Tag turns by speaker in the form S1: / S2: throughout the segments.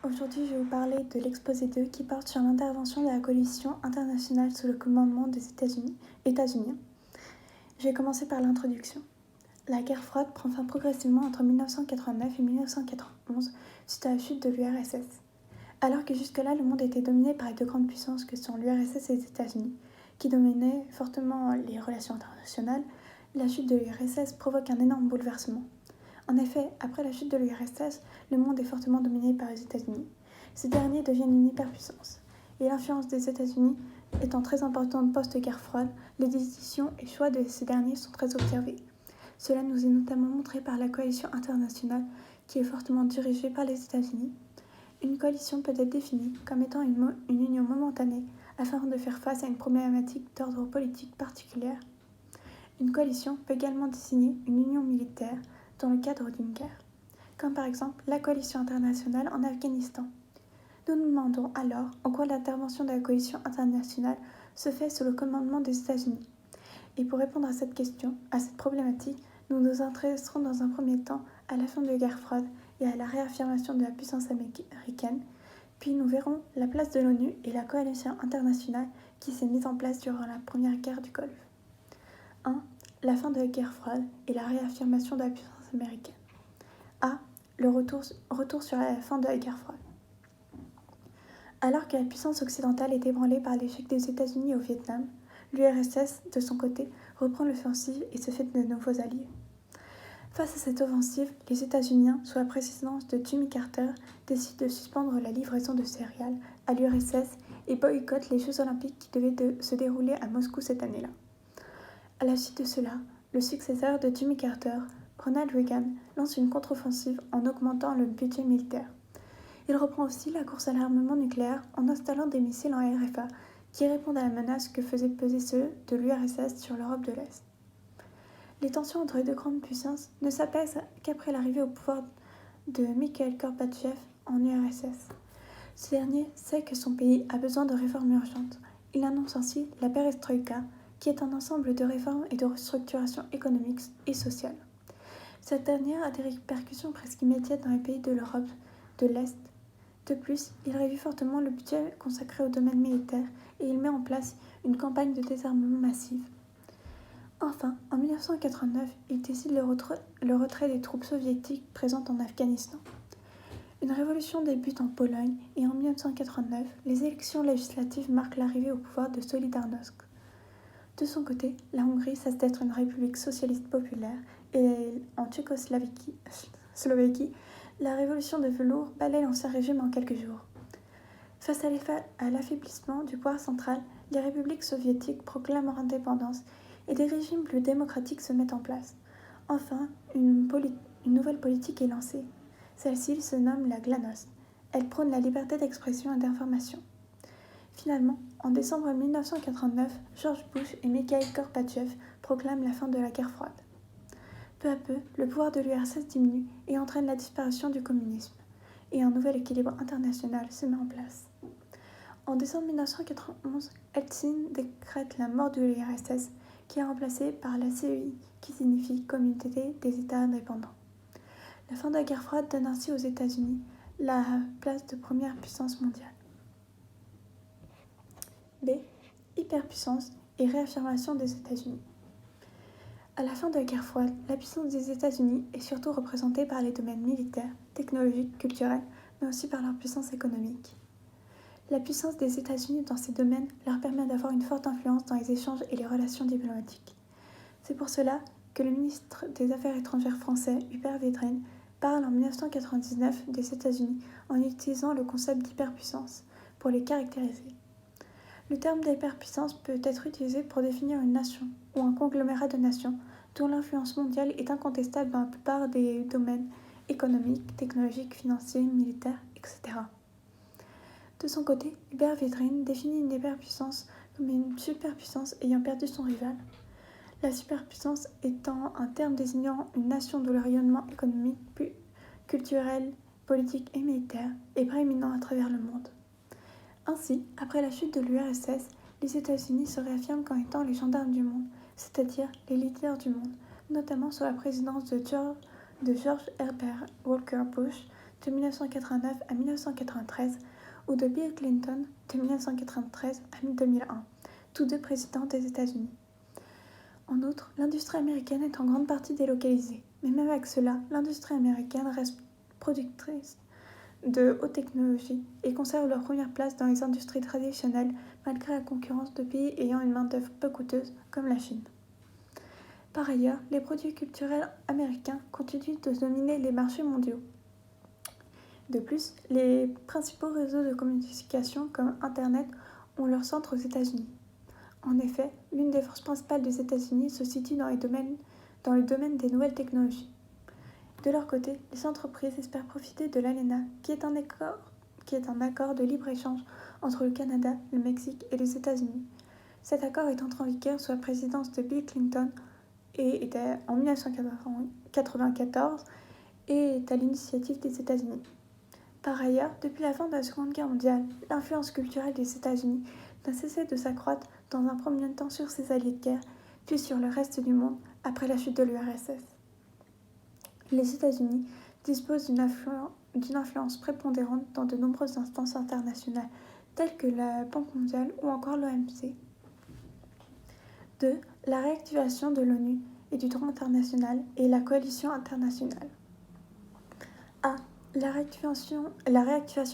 S1: Aujourd'hui, je vais vous parler de l'exposé 2 qui porte sur l'intervention de la coalition internationale sous le commandement des États-Unis. Je vais commencer par l'introduction. La guerre froide prend fin progressivement entre 1989 et 1991 suite à la chute de l'URSS. Alors que jusque-là, le monde était dominé par les deux grandes puissances que sont l'URSS et les États-Unis, qui dominaient fortement les relations internationales, la chute de l'URSS provoque un énorme bouleversement. En effet, après la chute de l'URSS, le monde est fortement dominé par les États-Unis. Ces derniers deviennent une hyperpuissance. Et l'influence des États-Unis étant très importante post-guerre froide, les décisions et choix de ces derniers sont très observés. Cela nous est notamment montré par la coalition internationale qui est fortement dirigée par les États-Unis. Une coalition peut être définie comme étant une union momentanée afin de faire face à une problématique d'ordre politique particulière. Une coalition peut également désigner une union militaire dans le cadre d'une guerre, comme par exemple la coalition internationale en Afghanistan. Nous nous demandons alors en quoi l'intervention de la coalition internationale se fait sous le commandement des États-Unis. Et pour répondre à cette question, à cette problématique, nous nous intéresserons dans un premier temps à la fin de la guerre froide et à la réaffirmation de la puissance américaine, puis nous verrons la place de l'ONU et la coalition internationale qui s'est mise en place durant la première guerre du Golfe. 1. La fin de la guerre froide et la réaffirmation de la puissance américaine. A. Le retour sur la fin de la guerre froide. Alors que la puissance occidentale est ébranlée par l'échec des États-Unis au Vietnam, l'URSS, de son côté, reprend l'offensive et se fait de nouveaux alliés. Face à cette offensive, les États-Unis, sous la présidence de Jimmy Carter, décident de suspendre la livraison de céréales à l'URSS et boycottent les Jeux Olympiques qui devaient se dérouler à Moscou cette année-là. À la suite de cela, le successeur de Jimmy Carter, Ronald Reagan, lance une contre-offensive en augmentant le budget militaire. Il reprend aussi la course à l'armement nucléaire en installant des missiles en RFA qui répondent à la menace que faisaient peser ceux de l'URSS sur l'Europe de l'Est. Les tensions entre les deux grandes puissances ne s'apaisent qu'après l'arrivée au pouvoir de Mikhail Gorbatchev en URSS. Ce dernier sait que son pays a besoin de réformes urgentes. Il annonce ainsi la perestroïka, qui est un ensemble de réformes et de restructuration économique et sociale. Cette dernière a des répercussions presque immédiates dans les pays de l'Europe de l'Est. De plus, il réduit fortement le budget consacré au domaine militaire et il met en place une campagne de désarmement massive. Enfin, en 1989, il décide le retrait des troupes soviétiques présentes en Afghanistan. Une révolution débute en Pologne et en 1989, les élections législatives marquent l'arrivée au pouvoir de Solidarnosc. De son côté, la Hongrie cesse d'être une république socialiste populaire et en Slovaquie, la révolution de velours balaie l'ancien régime en quelques jours. Face à l'affaiblissement du pouvoir central, les républiques soviétiques proclament leur indépendance et des régimes plus démocratiques se mettent en place. Enfin, une nouvelle politique est lancée. Celle-ci se nomme la GLaNOST. Elle prône la liberté d'expression et d'information. Finalement, en décembre 1989, George Bush et Mikhail Gorbatchev proclament la fin de la guerre froide. Peu à peu, le pouvoir de l'URSS diminue et entraîne la disparition du communisme, et un nouvel équilibre international se met en place. En décembre 1991, Helsinki décrète la mort de l'URSS, qui est remplacée par la CEI, qui signifie Communauté des États indépendants. La fin de la guerre froide donne ainsi aux États-Unis la place de première puissance mondiale. B. Hyperpuissance et réaffirmation des États-Unis. À la fin de la guerre froide, la puissance des États-Unis est surtout représentée par les domaines militaires, technologiques, culturels, mais aussi par leur puissance économique. La puissance des États-Unis dans ces domaines leur permet d'avoir une forte influence dans les échanges et les relations diplomatiques. C'est pour cela que le ministre des Affaires étrangères français, Hubert Védrine, parle en 1999 des États-Unis en utilisant le concept d'hyperpuissance pour les caractériser. Le terme d'hyperpuissance peut être utilisé pour définir une nation ou un conglomérat de nations dont l'influence mondiale est incontestable dans la plupart des domaines économiques, technologiques, financiers, militaires, etc. De son côté, Hubert Védrine définit une hyperpuissance comme une superpuissance ayant perdu son rival. La superpuissance étant un terme désignant une nation dont le rayonnement économique, culturel, politique et militaire est prééminent à travers le monde. Ainsi, après la chute de l'URSS, les États-Unis se réaffirment comme étant les gendarmes du monde, c'est-à-dire les leaders du monde, notamment sous la présidence de George Herbert Walker Bush de 1989 à 1993 ou de Bill Clinton de 1993 à 2001, tous deux présidents des États-Unis. En outre, l'industrie américaine est en grande partie délocalisée, mais même avec cela, l'industrie américaine reste productrice de haute technologie et conserve leur première place dans les industries traditionnelles malgré la concurrence de pays ayant une main-d'œuvre peu coûteuse comme la Chine. Par ailleurs, les produits culturels américains continuent de dominer les marchés mondiaux. De plus, les principaux réseaux de communication comme Internet ont leur centre aux États-Unis. En effet, l'une des forces principales des États-Unis se situe dans le domaine des nouvelles technologies. De leur côté, les entreprises espèrent profiter de l'ALENA, qui est un accord de libre-échange entre le Canada, le Mexique et les États-Unis. Cet accord est entré en vigueur sous la présidence de Bill Clinton et était en 1994 et est à l'initiative des États-Unis. Par ailleurs, depuis la fin de la Seconde Guerre mondiale, l'influence culturelle des États-Unis n'a cessé de s'accroître dans un premier temps sur ses alliés de guerre, puis sur le reste du monde après la chute de l'URSS. Les États-Unis disposent d'une influence prépondérante dans de nombreuses instances internationales, telles que la Banque mondiale ou encore l'OMC. 2. La réactivation de l'ONU et du droit international et la coalition internationale. A. La réactivation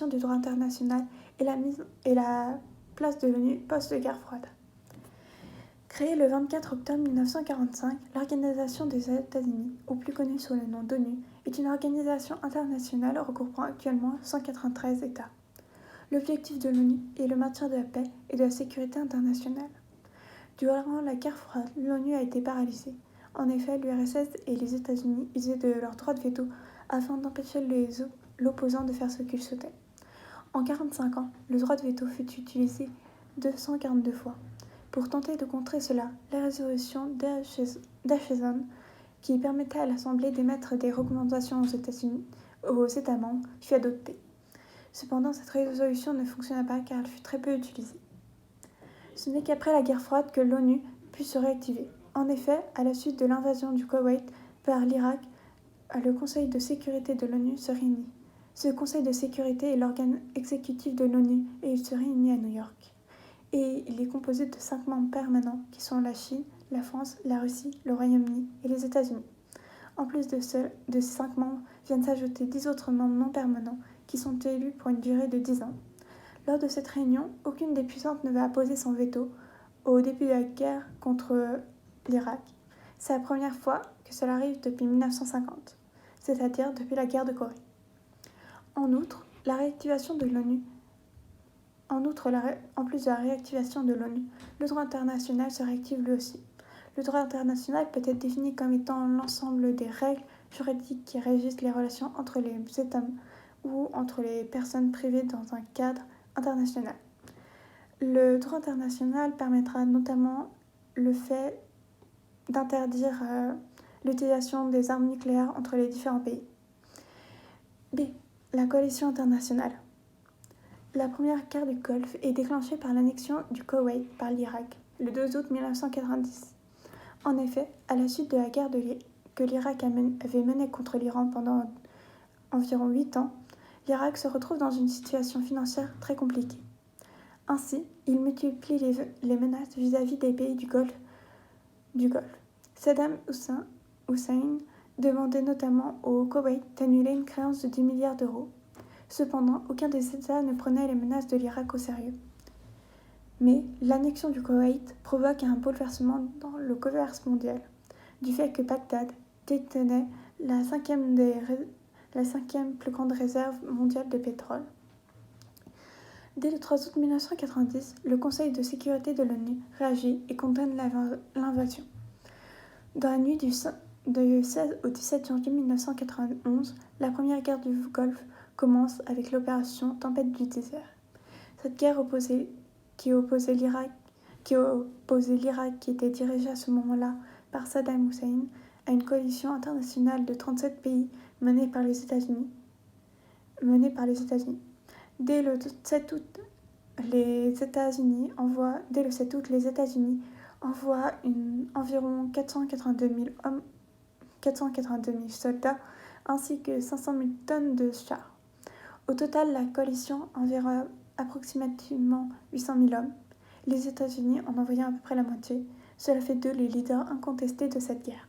S1: du droit international et la place de l'ONU post-guerre froide. Créée le 24 octobre 1945, l'Organisation des États-Unis, ou plus connue sous le nom d'ONU, est une organisation internationale regroupant actuellement 193 États. L'objectif de l'ONU est le maintien de la paix et de la sécurité internationale. Durant la guerre froide, l'ONU a été paralysée. En effet, l'URSS et les États-Unis usaient de leur droit de veto afin d'empêcher l'opposant de faire ce qu'il souhaitait. En 45 ans, le droit de veto fut utilisé 242 fois. Pour tenter de contrer cela, la résolution d'Acheson, qui permettait à l'Assemblée d'émettre des recommandations aux États membres, fut adoptée. Cependant, cette résolution ne fonctionna pas car elle fut très peu utilisée. Ce n'est qu'après la guerre froide que l'ONU put se réactiver. En effet, à la suite de l'invasion du Koweït par l'Irak, le Conseil de sécurité de l'ONU se réunit. Ce Conseil de sécurité est l'organe exécutif de l'ONU et il se réunit à New York. Et il est composé de 5 membres permanents qui sont la Chine, la France, la Russie, le Royaume-Uni et les États-Unis. En plus de ces 5 membres viennent s'ajouter 10 autres membres non permanents qui sont élus pour une durée de 10 ans. Lors de cette réunion, aucune des puissances ne va apposer son veto au début de la guerre contre l'Irak. C'est la première fois que cela arrive depuis 1950, c'est-à-dire depuis la guerre de Corée. En outre, la réactivation de l'ONU En plus de la réactivation de l'ONU, le droit international se réactive lui aussi. Le droit international peut être défini comme étant l'ensemble des règles juridiques qui régissent les relations entre les États ou entre les personnes privées dans un cadre international. Le droit international permettra notamment le fait d'interdire l'utilisation des armes nucléaires entre les différents pays. B. La coalition internationale. La première guerre du Golfe est déclenchée par l'annexion du Koweït par l'Irak, le 2 août 1990. En effet, à la suite de la guerre que l'Irak avait menée contre l'Iran pendant environ 8 ans, l'Irak se retrouve dans une situation financière très compliquée. Ainsi, il multiplie les menaces vis-à-vis des pays du Golfe. Saddam Hussein demandait notamment au Koweït d'annuler une créance de 10 milliards d'euros. Cependant, aucun des États ne prenait les menaces de l'Irak au sérieux. Mais l'annexion du Koweït provoque un bouleversement dans le commerce mondial, du fait que Bagdad détenait la cinquième plus grande réserve mondiale de pétrole. Dès le 3 août 1990, le Conseil de sécurité de l'ONU réagit et condamne l'invasion. Dans la nuit du 16 au 17 janvier 1991, la première guerre du Golfe commence avec l'opération Tempête du désert. Cette guerre qui opposait l'Irak, qui était dirigée à ce moment-là par Saddam Hussein, à une coalition internationale de 37 pays menée par les États-Unis. Dès le 7 août, les États-Unis envoient environ 482 000 soldats ainsi que 500 000 tonnes de chars. Au total, la coalition environ approximativement 800 000 hommes, les États-Unis en envoyant à peu près la moitié. Cela fait d'eux les leaders incontestés de cette guerre.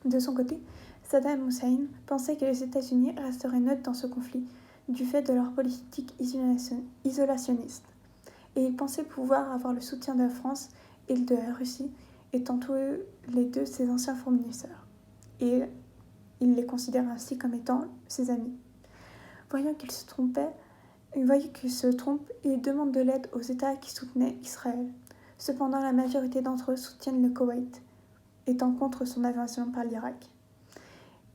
S1: De son côté, Saddam Hussein pensait que les États-Unis resteraient neutres dans ce conflit du fait de leur politique isolationniste, et il pensait pouvoir avoir le soutien de la France et de la Russie, étant tous les deux ses anciens fournisseurs, et il les considérait ainsi comme étant ses amis. Voyant qu'il se trompe, il demande de l'aide aux États qui soutenaient Israël. Cependant, la majorité d'entre eux soutiennent le Koweït, étant contre son invasion par l'Irak.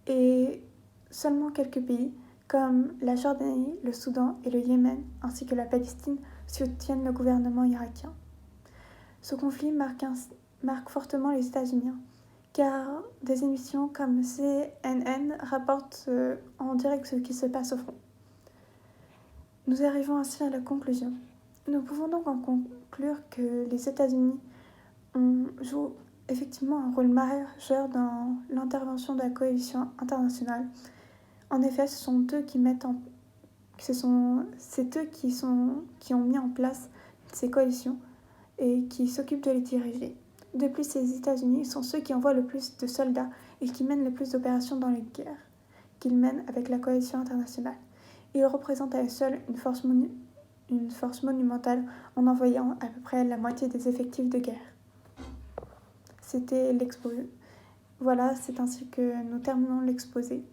S1: Et seulement quelques pays, comme la Jordanie, le Soudan et le Yémen, ainsi que la Palestine, soutiennent le gouvernement irakien. Ce conflit marque fortement les États-Unis, car des émissions comme CNN rapportent en direct ce qui se passe au front. Nous arrivons ainsi à la conclusion. Nous pouvons donc en conclure que les États-Unis jouent effectivement un rôle majeur dans l'intervention de la coalition internationale. En effet, c'est eux qui ont mis en place ces coalitions et qui s'occupent de les diriger. De plus, les États-Unis sont ceux qui envoient le plus de soldats et qui mènent le plus d'opérations dans les guerres qu'ils mènent avec la coalition internationale. Ils représentent à eux seuls une force monumentale en envoyant à peu près la moitié des effectifs de guerre. C'était l'exposé. Voilà, c'est ainsi que nous terminons l'exposé.